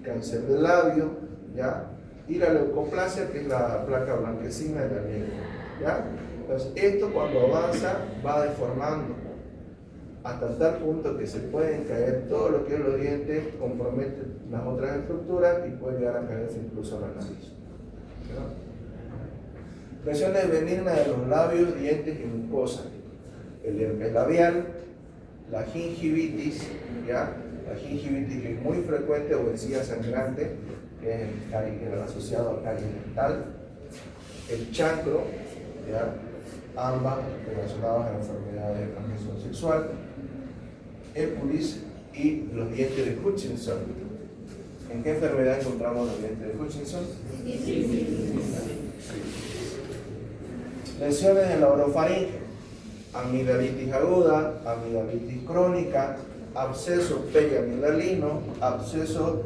cáncer de labio, ¿ya? Y la leucoplasia, que es la placa blanquecina de la lengua, ¿ya? Entonces, esto cuando avanza va deformando hasta tal punto que se pueden caer todo lo que es los dientes, compromete las otras estructuras y puede llegar a caerse incluso la nariz, ¿ya? Lesiones benignas de los labios, dientes y mucosa, el herpes labial, la gingivitis, ¿ya? La gingivitis que es muy frecuente, o encía sangrante, que es el asociado al caries dental, el chancro, ¿ya? Ambas relacionadas a enfermedades de transmisión sexual, épulis y los dientes de Hutchinson. ¿En qué enfermedad encontramos los dientes de Hutchinson? Lesiones en la orofaringe, amigdalitis aguda, amigdalitis crónica, absceso periamigdalino, absceso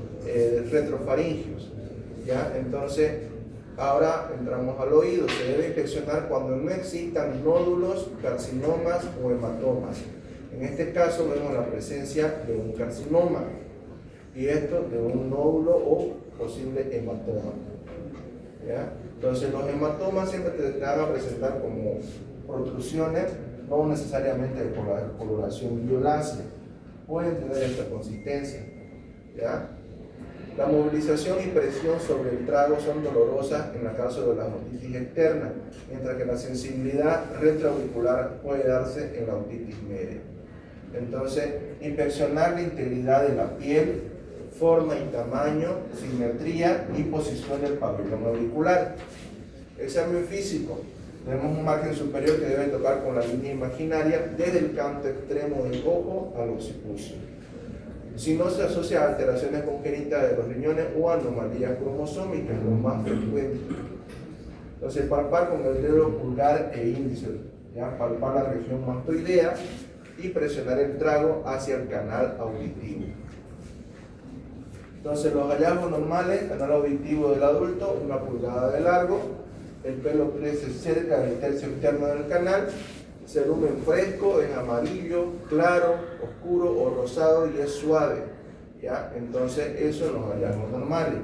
retrofaringios. ¿Ya? Entonces, ahora entramos al oído. Se debe inspeccionar cuando no existan nódulos, carcinomas o hematomas. En este caso vemos la presencia de un carcinoma y esto de un nódulo o posible hematoma. ¿ya? Entonces los hematomas siempre te van a presentar como protrusiones, no necesariamente por la coloración violácea, pueden tener esta consistencia, ¿ya? La movilización y presión sobre el trago son dolorosas en el caso de la otitis externa, mientras que la sensibilidad retroauricular puede darse en la otitis media. Entonces, inspeccionar la integridad de la piel, forma y tamaño, simetría y posición del pabellón auricular. Examen físico. Tenemos un margen superior que debe tocar con la línea imaginaria desde el canto extremo del ojo al occipucio. Si no se asocia a alteraciones congénitas de los riñones o anomalías cromosómicas, lo más frecuente. Entonces, palpar con el dedo pulgar e índice, ¿ya? Palpar la región mastoidea y presionar el trago hacia el canal auditivo. Entonces, los hallazgos normales: canal auditivo del adulto, 1 pulgada de largo, el pelo crece cerca del tercio externo del canal, cerumen fresco, es amarillo, claro, oscuro o rosado y es suave, ¿ya? Entonces, eso son los hallazgos normales.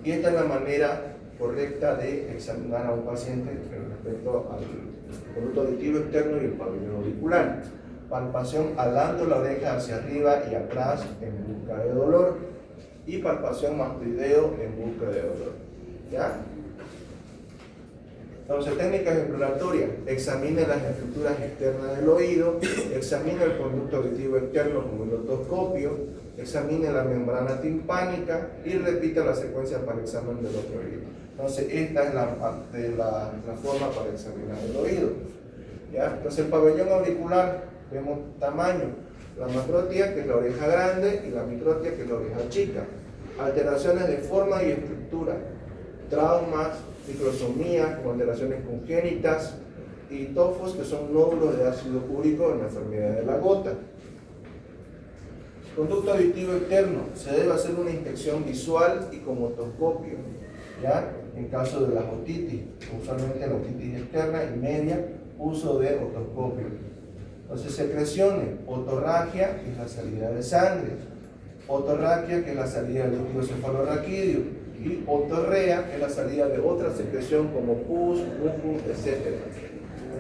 Y esta es la manera correcta de examinar a un paciente respecto al conducto auditivo externo y el pabellón auricular. Palpación alando la oreja hacia arriba y atrás en busca de dolor, y palpación mastoideo en busca de dolor, ¿ya? Entonces, técnicas exploratorias: examine las estructuras externas del oído, examine el conducto auditivo externo con el otoscopio, examine la membrana timpánica y repita la secuencia para el examen del otro oído. Entonces, esta es la forma para examinar el oído, ¿ya? Entonces, el pabellón auricular, vemos tamaño: la macrotia, que es la oreja grande, y la microtia, que es la oreja chica. Alteraciones de forma y estructura: traumas, microsomías con alteraciones congénitas, y tofos, que son nódulos de ácido úrico en la enfermedad de la gota. Conducto auditivo externo: se debe hacer una inspección visual y con otoscopio, ¿ya? En caso de las otitis, usualmente la otitis externa y media, uso de otoscopio. Entonces, secreciones: otorragia, que es la salida de sangre; otorraquia, que es la salida del líquido cefalorraquídeo; y otorrea, que es la salida de otra secreción como pus, mucus, etc.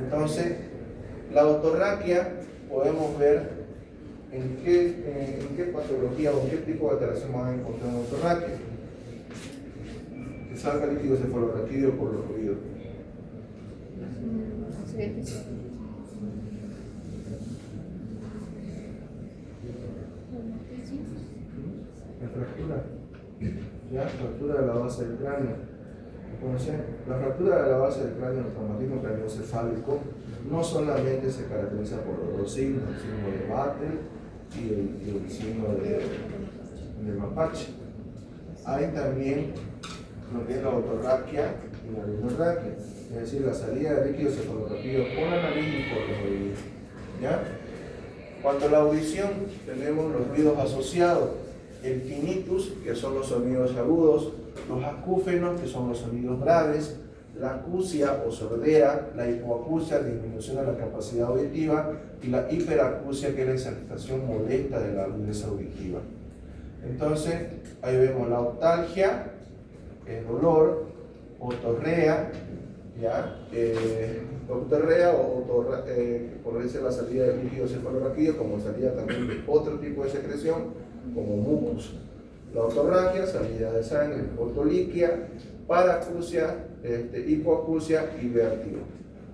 Entonces, la otorraquia podemos ver en qué patología o en qué tipo de alteración vamos a encontrar en otorraquia. Que salga líquido cefalorraquídeo por los oídos. La fractura, ¿ya? Fractura de la base del cráneo. Entonces, la fractura de la base del cráneo, el traumatismo craneoencefálico, no solamente se caracteriza por los dos signos, el signo de Bartel y el signo de mapache. Hay también lo que es la otorraquia y la rinorraquia, es decir, la salida de líquido cefalorraquídeo por la nariz y por los oídos, ¿ya? Cuanto a la audición, tenemos los ruidos asociados: el tinnitus, que son los sonidos agudos; los acúfenos, que son los sonidos graves; la acusia o sordera; la hipoacusia, disminución de la capacidad auditiva; y la hiperacusia, que es la exaltación molesta de la agudeza auditiva. Entonces, ahí vemos la optalgia, el dolor; otorrea, ¿ya? Otorrea por decir la salida del líquido cefalorraquídeo, como salida también de otro tipo de secreción, como mucus. La otorragia, salida de sangre; otoliquia, paracusia, hipoacusia y vértigo.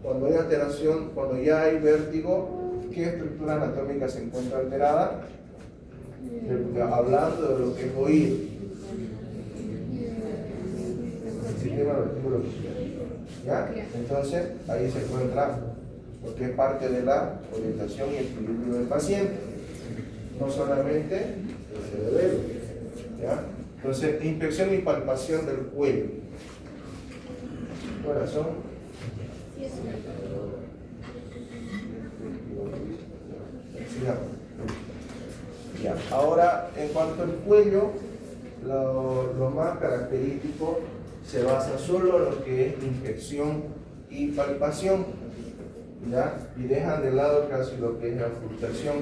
Cuando hay alteración, cuando ya hay vértigo, ¿qué estructura anatómica se encuentra alterada? Hablando de lo que es oído. El sistema vestibular, ¿ya? Entonces, ahí se encuentra lo que es parte de la orientación y equilibrio del paciente, no solamente el cerebelo, ¿ya? Entonces, inspección y palpación del cuello. Corazón. Ya. Ahora, en cuanto al cuello, lo más característico se basa solo en lo que es inspección y palpación, ¿ya? Y dejan de lado casi lo que es la auscultación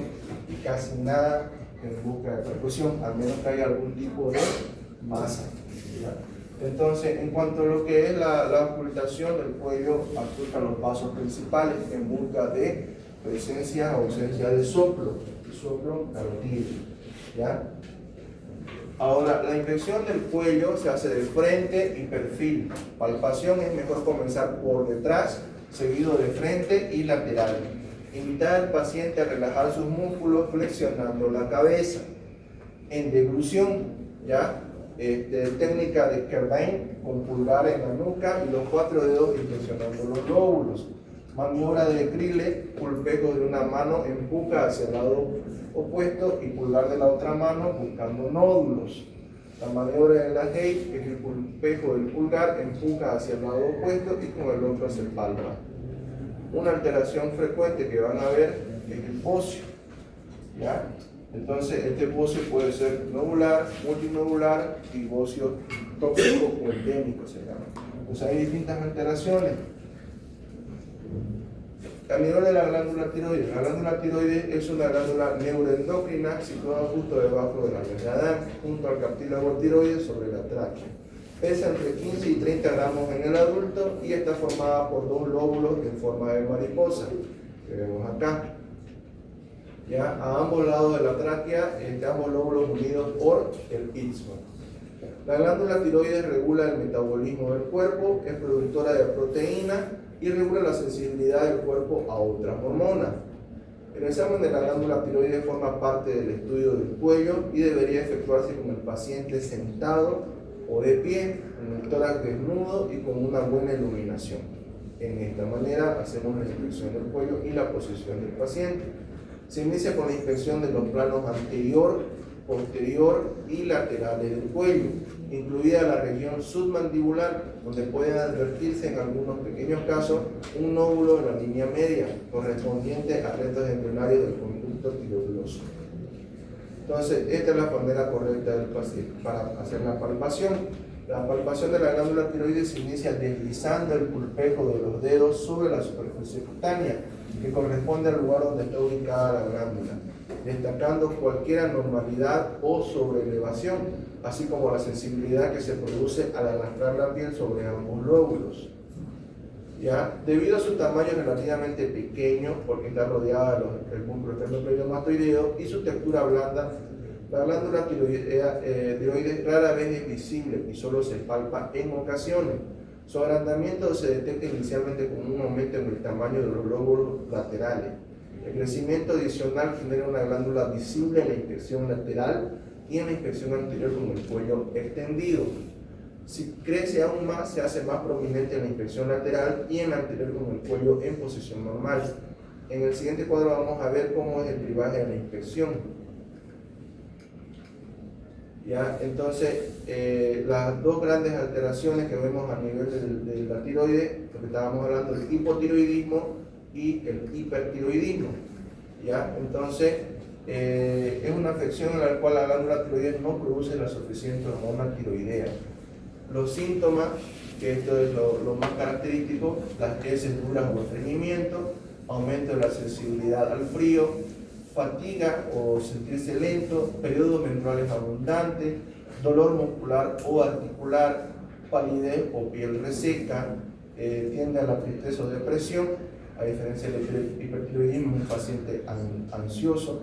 y casi nada en busca de percusión, al menos que haya algún tipo de masa, ¿ya? Entonces, en cuanto a lo que es la ocultación del cuello, ocultan los vasos principales en busca de presencia o ausencia de soplo carotídeo, ¿ya? Ahora, la inspección del cuello se hace de frente y perfil. Palpación es mejor comenzar por detrás, seguido de frente y lateral. Invitar al paciente a relajar sus músculos flexionando la cabeza. En deglución, ¿ya? Técnica de Kervain con pulgar en la nuca y los 4 dedos inspeccionando los lóbulos. Maniobra de Crille, pulpejo de una mano empuja hacia el lado opuesto y pulgar de la otra mano buscando nódulos. La maniobra de la Hay, que es el pulpejo del pulgar, empuja hacia el lado opuesto y con el otro se palpa. Una alteración frecuente que van a ver es el bocio, ¿ya? Entonces, este bocio puede ser nodular, multinodular y bocio tóxico o endémico se llama. Entonces, hay distintas alteraciones. A nivel de la glándula tiroides. La glándula tiroides es una glándula neuroendocrina situada justo debajo de la vena de Adán, junto al cartílago tiroides sobre la tráquea. Pesa entre 15 y 30 gramos en el adulto y está formada por 2 lóbulos en forma de mariposa, que vemos acá. ¿Ya? A ambos lados de la tráquea, ambos lóbulos unidos por el istmo. La glándula tiroides regula el metabolismo del cuerpo, es productora de proteína y regula la sensibilidad del cuerpo a otras hormonas. El examen de la glándula tiroides forma parte del estudio del cuello y debería efectuarse con el paciente sentado o de pie, con el tórax desnudo y con una buena iluminación. En esta manera hacemos la inspección del cuello y la posición del paciente. Se inicia con la inspección de los planos anterior, posterior y laterales del cuello, incluida la región submandibular, donde pueden advertirse en algunos pequeños casos un nódulo en la línea media, correspondiente a restos embrionarios del conducto tiroidoso. Entonces, esta es la manera correcta del paciente para hacer la palpación. La palpación de la glándula tiroides se inicia deslizando el pulpejo de los dedos sobre la superficie cutánea, que corresponde al lugar donde está ubicada la glándula, destacando cualquier anormalidad o sobreelevación, así como la sensibilidad que se produce al arrastrar la piel sobre ambos lóbulos. ¿Ya? Debido a su tamaño relativamente pequeño, porque está rodeada del músculo esternocleidomatoideo y su textura blanda, la glándula tiroides rara vez es visible y solo se palpa en ocasiones. Su agrandamiento se detecta inicialmente como un aumento en el tamaño de los lóbulos laterales. El crecimiento adicional genera una glándula visible en la inspección lateral y en la inspección anterior con el cuello extendido. Si crece aún más, se hace más prominente en la inspección lateral y en la anterior con el cuello en posición normal. En el siguiente cuadro vamos a ver cómo es el clivaje de la inspección. ¿Ya? Entonces, las dos grandes alteraciones que vemos a nivel de la tiroides, lo que estábamos hablando, el hipotiroidismo y el hipertiroidismo. ¿Ya? Entonces, es una afección en la cual la glándula tiroides no produce la suficiente hormona tiroidea. Los síntomas, que esto es lo más característico, las heces duras o estreñimiento, aumento de la sensibilidad al frío, fatiga o sentirse lento, periodos menstruales abundantes, dolor muscular o articular, palidez o piel reseca, tiende a la tristeza o depresión, a diferencia del hipertiroidismo, un paciente ansioso,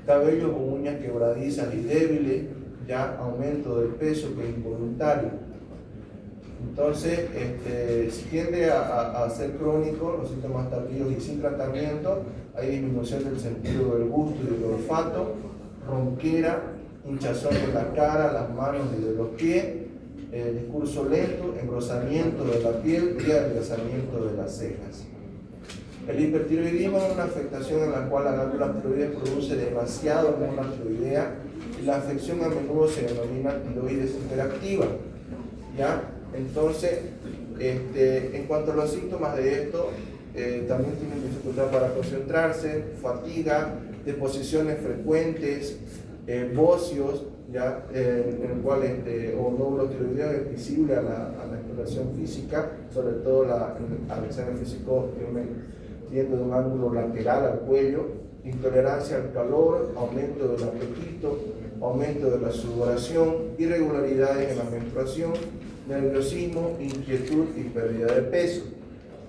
cabello o uñas quebradizas y débiles, ya aumento del peso que es involuntario. Entonces, si tiende a ser crónico, los síntomas tardíos y sin tratamiento, hay disminución del sentido del gusto y del olfato, ronquera, hinchazón de la cara, las manos y de los pies, discurso lento, engrosamiento de la piel y adelgazamiento de las cejas. El hipertiroidismo es una afectación en la cual la glándula tiroides produce demasiado hormona tiroidea y la afección a menudo se denomina tiroides hiperactiva. ¿Ya? Entonces, en cuanto a los síntomas de esto, también tienen dificultad para concentrarse, fatiga, deposiciones frecuentes, bocios, ¿ya? En el cual o nódulos tiroideos es visible a la exploración física, sobre todo al examen físico viendo de un ángulo lateral al cuello, intolerancia al calor, aumento del apetito, aumento de la sudoración, irregularidades en la menstruación, nerviosismo, inquietud y pérdida de peso.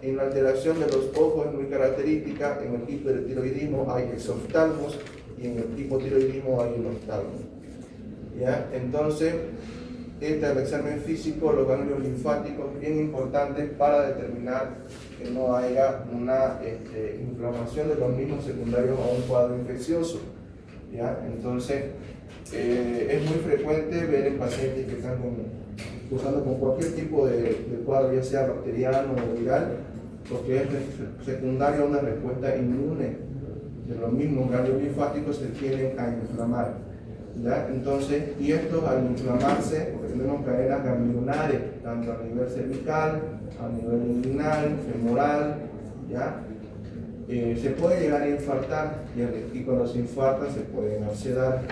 En la alteración de los ojos es muy característica. En el hipertiroidismo hay exoftalmos y en el hipotiroidismo hay un oftalmo. ¿Ya? Entonces, este es el examen físico, los ganglios linfáticos, bien importante para determinar que no haya una inflamación de los mismos secundarios a un cuadro infeccioso. ¿Ya? Entonces, es muy frecuente ver en pacientes que están cursando con cualquier tipo de cuadro, ya sea bacteriano o viral, porque es secundario a una respuesta inmune de los mismos ganglios linfáticos se tienden a inflamar. ¿Ya? Entonces, y estos al inflamarse, porque tenemos cadenas ganglionares, tanto a nivel cervical, a nivel inguinal, femoral, ¿ya? Se puede llegar a infartar y cuando se infarta se pueden abscedar.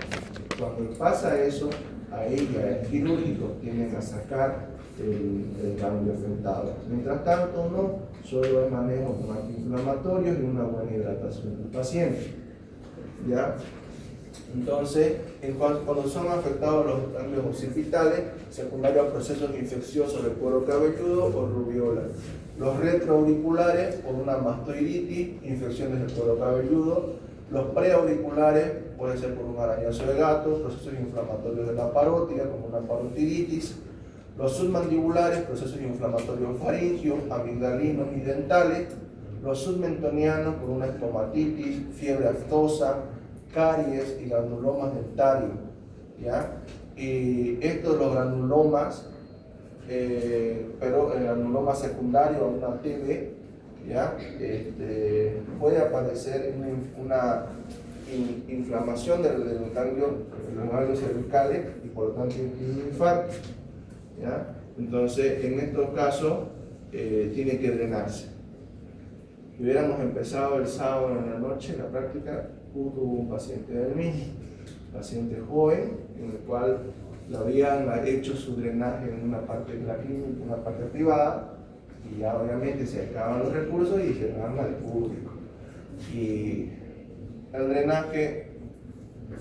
Cuando pasa eso, ahí ya es quirúrgico, tienen a sacar el ganglio afectado. Mientras tanto, no, solo es manejo con antiinflamatorios y una buena hidratación del paciente. ¿Ya? Entonces, cuando son afectados los ganglios occipitales, secundario a procesos infecciosos del cuero cabelludo o rubiola. Los retroauriculares por una mastoiditis, infecciones del cuero cabelludo. Los preauriculares puede ser por un arañazo de gato, procesos inflamatorios de la parótida, como una parotiditis. Los submandibulares, procesos inflamatorios faringios, amigdalinos y dentales. Los submentonianos por una estomatitis, fiebre aftosa, caries y granulomas dentarios. ¿Ya? Y estos los granulomas, pero el granuloma secundario a una TB, ¿ya? Puede aparecer una inflamación de los ganglios cervicales y por lo tanto un infarto. ¿Ya? Entonces, en estos casos, tiene que drenarse. Si hubiéramos empezado el sábado en la noche, la práctica, hubo un paciente del MIS, paciente joven, en el cual le habían hecho su drenaje en una parte de la clínica, en una parte privada, y ya obviamente se acaban los recursos y se van al público. Y el drenaje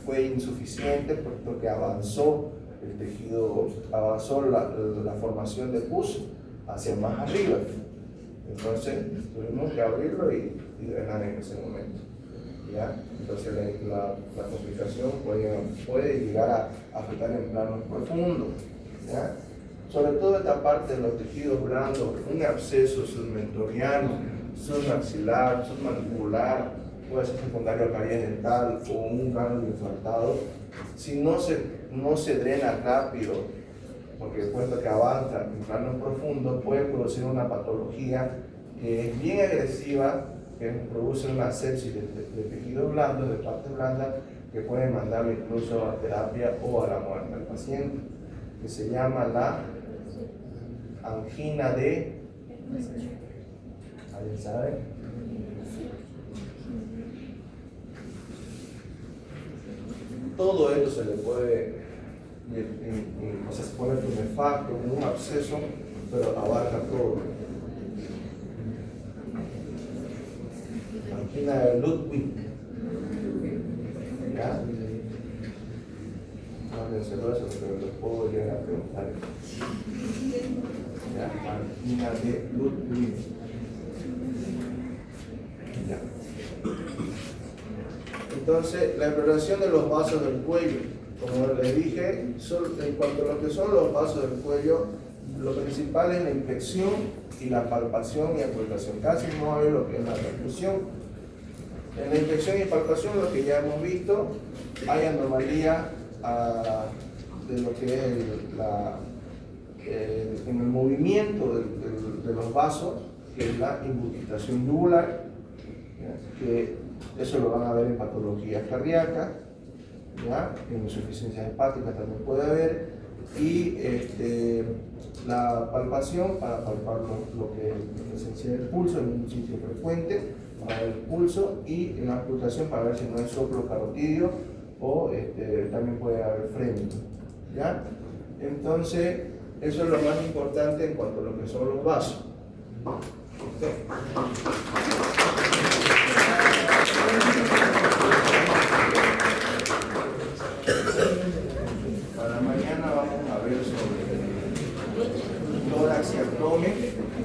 fue insuficiente porque avanzó el tejido, avanzó la formación de pus hacia más arriba. Entonces tuvimos que abrirlo y drenar en ese momento. ¿Ya? Entonces la complicación puede llegar a afectar en planos profundos. ¿Ya? Sobre todo esta parte de los tejidos blandos, un absceso submentoriano, submaxilar, submandibular, puede ser secundario a caries dental o un ganglio infartado. Si no se drena rápido, porque después de que avanza en planos profundos, puede producir una patología que es bien agresiva, que produce una sepsis de tejidos blandos, de partes blandas, que puede mandarlo incluso a terapia o a la muerte al paciente, que se llama la angina de... ¿Alguien sabe? Todo esto se le puede, o sea, se pone tumefacto, un absceso, pero abarca todo. Angina de Ludwig. ¿Ya? No mencionó eso, pero lo puedo llegar a preguntar. ¿Ya? Angina de Ludwig. ¿Ya? Entonces, la exploración de los vasos del cuello, como les dije, en cuanto a lo que son los vasos del cuello, lo principal es la inspección y la palpación y aplicación. Casi no hay lo que es la percusión. En la inspección y palpación, lo que ya hemos visto, hay anomalía de lo que es en el movimiento de los vasos, que es la invulgación yugular, que eso lo van a ver en patologías cardíacas, ¿ya? En insuficiencias hepáticas también puede haber, y la palpación para palpar lo que es esencial del pulso en un sitio frecuente para el pulso, y en la auscultación para ver si no hay soplo carotidio o también puede haber frémito, ¿ya? Entonces, eso es lo más importante en cuanto a lo que son los vasos. Okay. Para mañana vamos a ver sobre también?